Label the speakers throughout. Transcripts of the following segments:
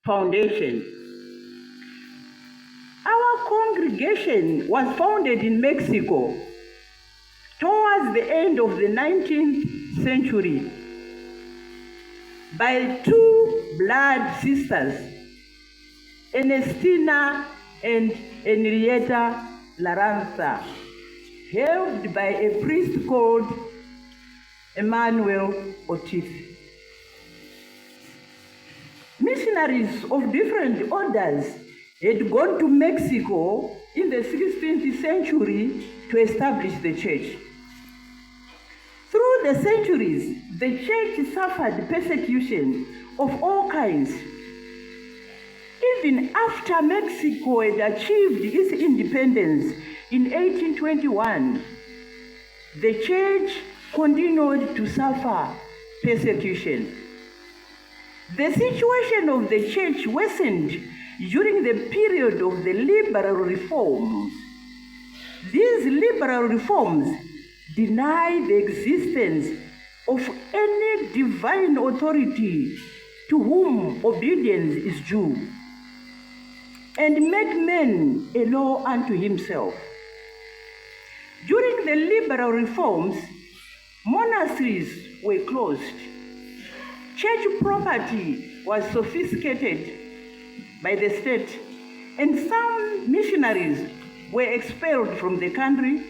Speaker 1: foundation. Our congregation was founded in Mexico towards the end of the 19th century by two blood sisters, Ernestina and Henrietta Larantha, helped by a priest called Emmanuel Ortiz. Missionaries of different orders had gone to Mexico in the 16th century to establish the church. Through the centuries, the church suffered persecution of all kinds. Even after Mexico had achieved its independence in 1821, the church continued to suffer persecution. The situation of the church worsened during the period of the liberal reforms. These liberal reforms deny the existence of any divine authority to whom obedience is due, and make man a law unto himself. During the liberal reforms, monasteries were closed. Church property was confiscated by the state, and some missionaries were expelled from the country,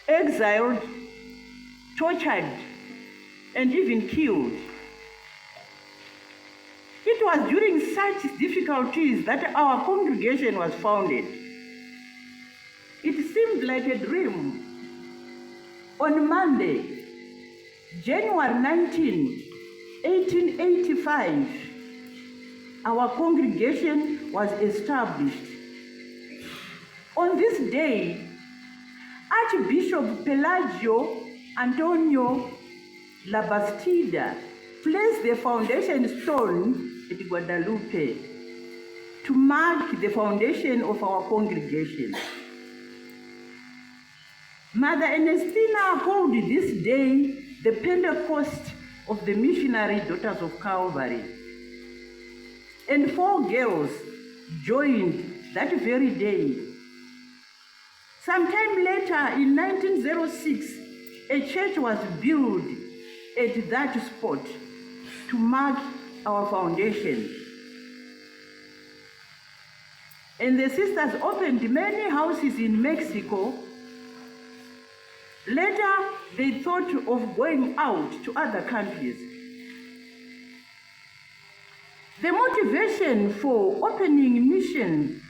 Speaker 1: exiled, tortured, and even killed. It was during such difficulties that our congregation was founded. It seemed like a dream. On Monday, January 19, 1885, our congregation was established. On this day, Archbishop Pelagio Antonio Labastida placed the foundation stone at Guadalupe to mark the foundation of our congregation. Mother Ernestina called this day the Pentecost of the Missionary Daughters of Calvary. And 4 girls joined that very day. Sometime later, in 1906, a church was built at that spot to mark our foundation. And the sisters opened many houses in Mexico. Later, they thought of going out to other countries. The motivation for opening missions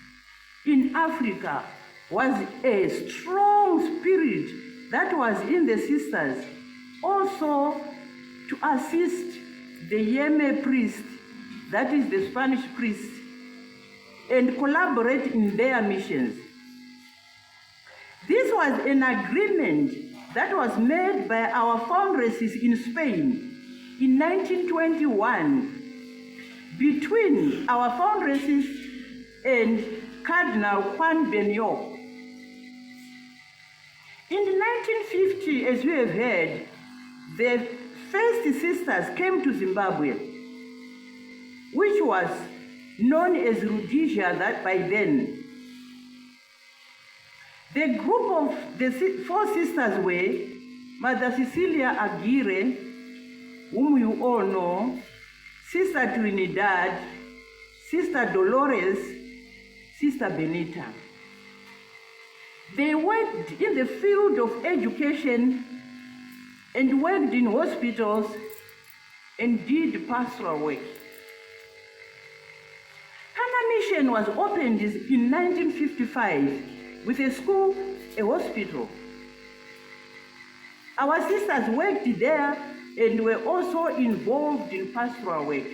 Speaker 1: in Africa was a strong spirit that was in the sisters, also to assist the Yeme priest, that is the Spanish priest, and collaborate in their missions. This was an agreement that was made by our foundresses in Spain in 1921 between our foundresses and Cardinal Juan Benioff. In 1950, as we have heard, the first sisters came to Zimbabwe, which was known as Rhodesia that by then. The group of the 4 sisters were Mother Cecilia Aguirre, whom you all know, Sister Trinidad, Sister Dolores, Sister Benita. They worked in the field of education and worked in hospitals and did pastoral work. Hana Mission was opened in 1955 with a school, a hospital. Our sisters worked there and were also involved in pastoral work.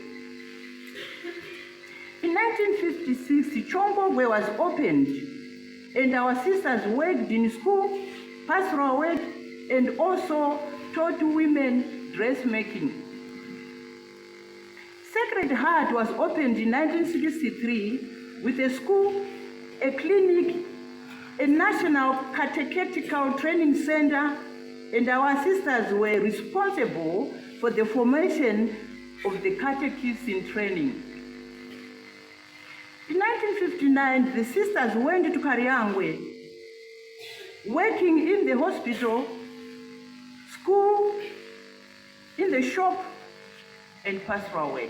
Speaker 1: In 1956, Chombogwe was opened, and our sisters worked in school, pastoral work, and also taught women dressmaking. Sacred Heart was opened in 1963 with a school, a clinic, a national catechetical training center, and our sisters were responsible for the formation of the catechists in training. In 1959, the sisters went to Kariangwe, working in the hospital, school, in the shop, and pastoral work.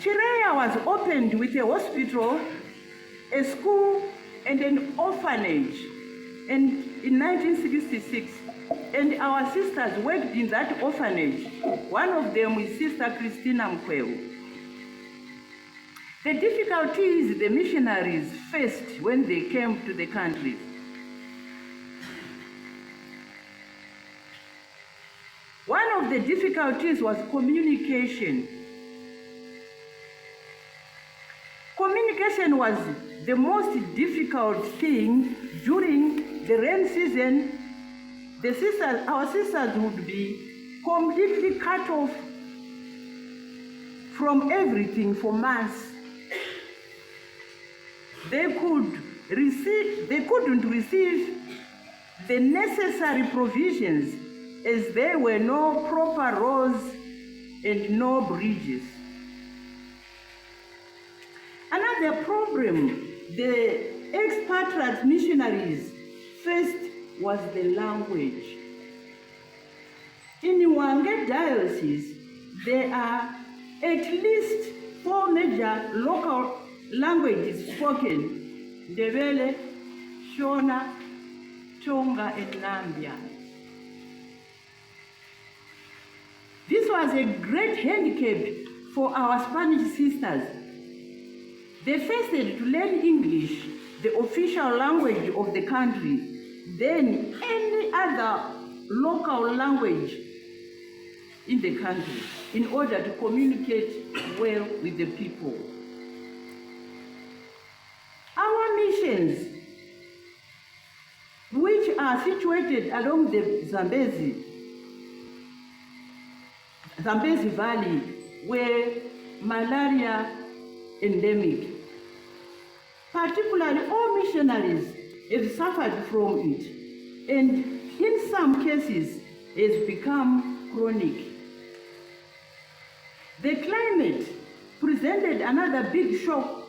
Speaker 1: Chireya was opened with a hospital, a school, and an orphanage in 1966. And our sisters worked in that orphanage. One of them is Sister Christina Mkwewu. The difficulties the missionaries faced when they came to the country. One of the difficulties was communication. Communication was the most difficult thing during the rain season. Our sisters would be completely cut off from everything for months. They couldn't receive the necessary provisions as there were no proper roads and no bridges. Another problem the expatriate missionaries faced was the language. In Wange Diocese, there are at least 4 major local languages spoken: Ndebele, Shona, Tonga, and Nambia. This was a great handicap for our Spanish sisters. They first had to learn English, the official language of the country, then any other local language in the country in order to communicate well with the people. Our missions, which are situated along the Zambezi Valley, were malaria endemic. Particularly, all missionaries have suffered from it, and in some cases, has become chronic. The climate presented another big shock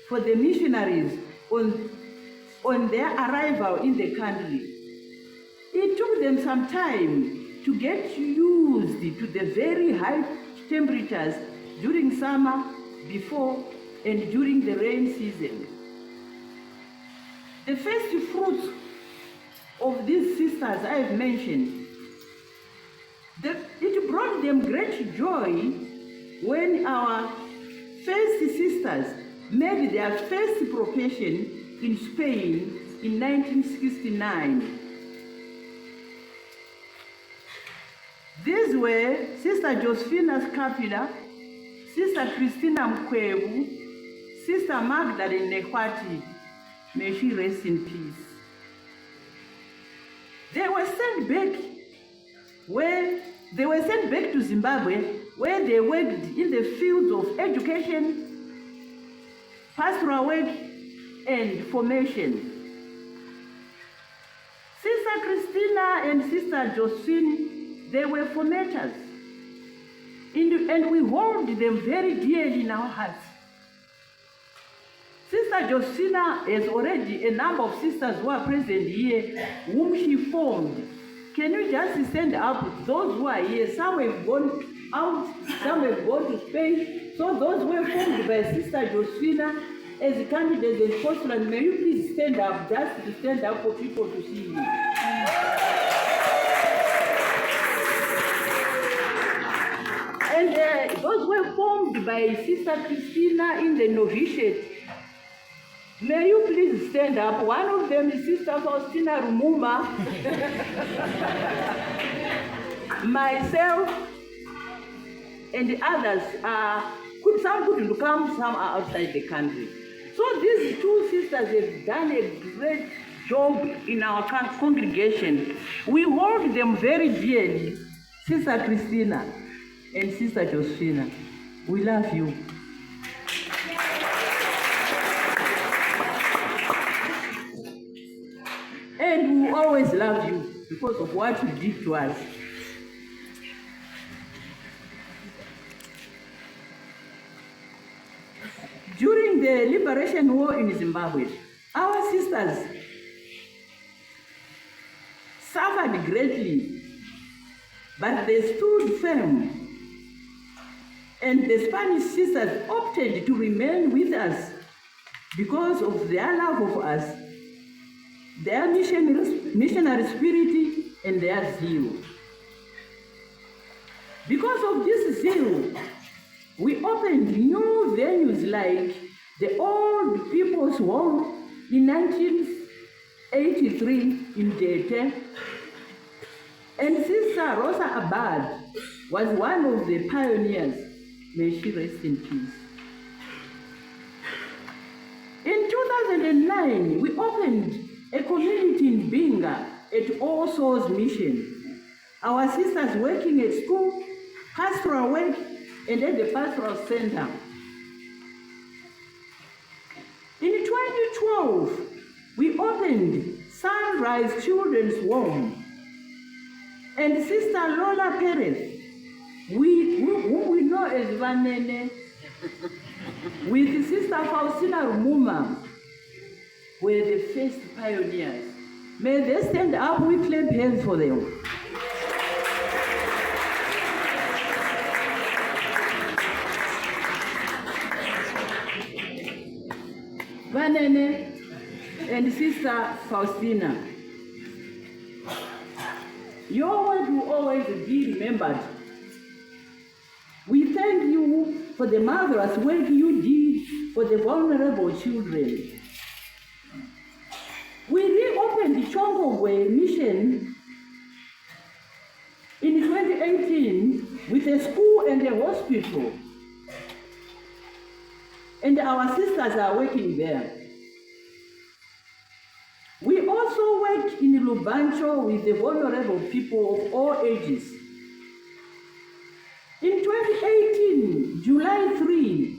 Speaker 1: for the missionaries on their arrival in the country. It took them some time to get used to the very high temperatures during summer, before, and during the rain season. The first fruits of these sisters I have mentioned, it brought them great joy when our first sisters made their first profession in Spain in 1969. These were Sister Josephina Scapula, Sister Christina Mkwewu, Sister Magdalene Nekwati. May she rest in peace. They were sent back to Zimbabwe, where they worked in the fields of education, pastoral work, and formation. Sister Christina and Sister Josephine, they were formators, and we hold them very dearly in our hearts. Sister Josephina has already a number of sisters who are present here, whom she formed. Can you just stand up? Those who are here, some have gone out, some have gone to Spain. So those who were formed by Sister Josephina as candidates and postulants, may you please stand up, just to stand up for people to see you. And those were formed by Sister Christina in the novitiate. May you please stand up? One of them is Sister Faustina Rumuma, myself, and the others some couldn't come, some are outside the country. So these two sisters have done a great job in our congregation. We hold them very dearly, Sister Christina and Sister Josephina. We love you. And we always love you because of what you did to us. the liberation war in Zimbabwe, our sisters suffered greatly, but they stood firm. And the Spanish sisters opted to remain with us because of their love of us, their missionary spirit, and their zeal. Because of this zeal, we opened new venues like the Old People's Home in 1983 in Dete. And Sister Rosa Abad was one of the pioneers. May she rest in peace. In 2009, we opened a community in Binga at All Souls Mission. Our sisters working at school, pastoral work, and at the pastoral center. In 2012, we opened Sunrise Children's Home. And Sister Lola Perez, who we know as Vanene, with Sister Faustina Rumuma, were the first pioneers. May they stand up, we clap hands for them. Vanene and Sister Faustina, your word will always be remembered. We thank you for the marvelous work you did for the vulnerable children. We reopened the Chongogwe mission in 2018 with a school and a hospital. And our sisters are working there. We also work in Lubancho with the vulnerable people of all ages. In 2018, July 3,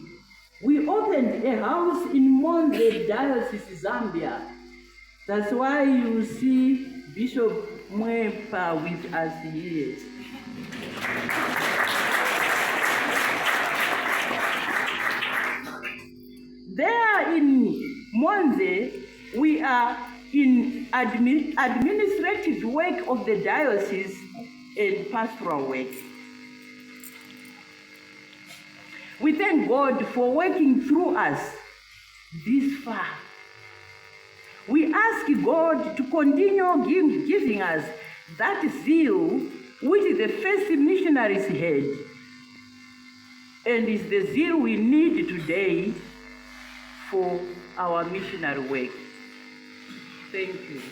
Speaker 1: we opened a house in Monde Diocese, Zambia. That's why you see Bishop Mwepa with us here. There in Monde, we are in administrative work of the diocese and pastoral work. We thank God for working through us this far. We ask God to continue giving us that zeal which the first missionaries had, and is the zeal we need today for our missionary work. Thank you.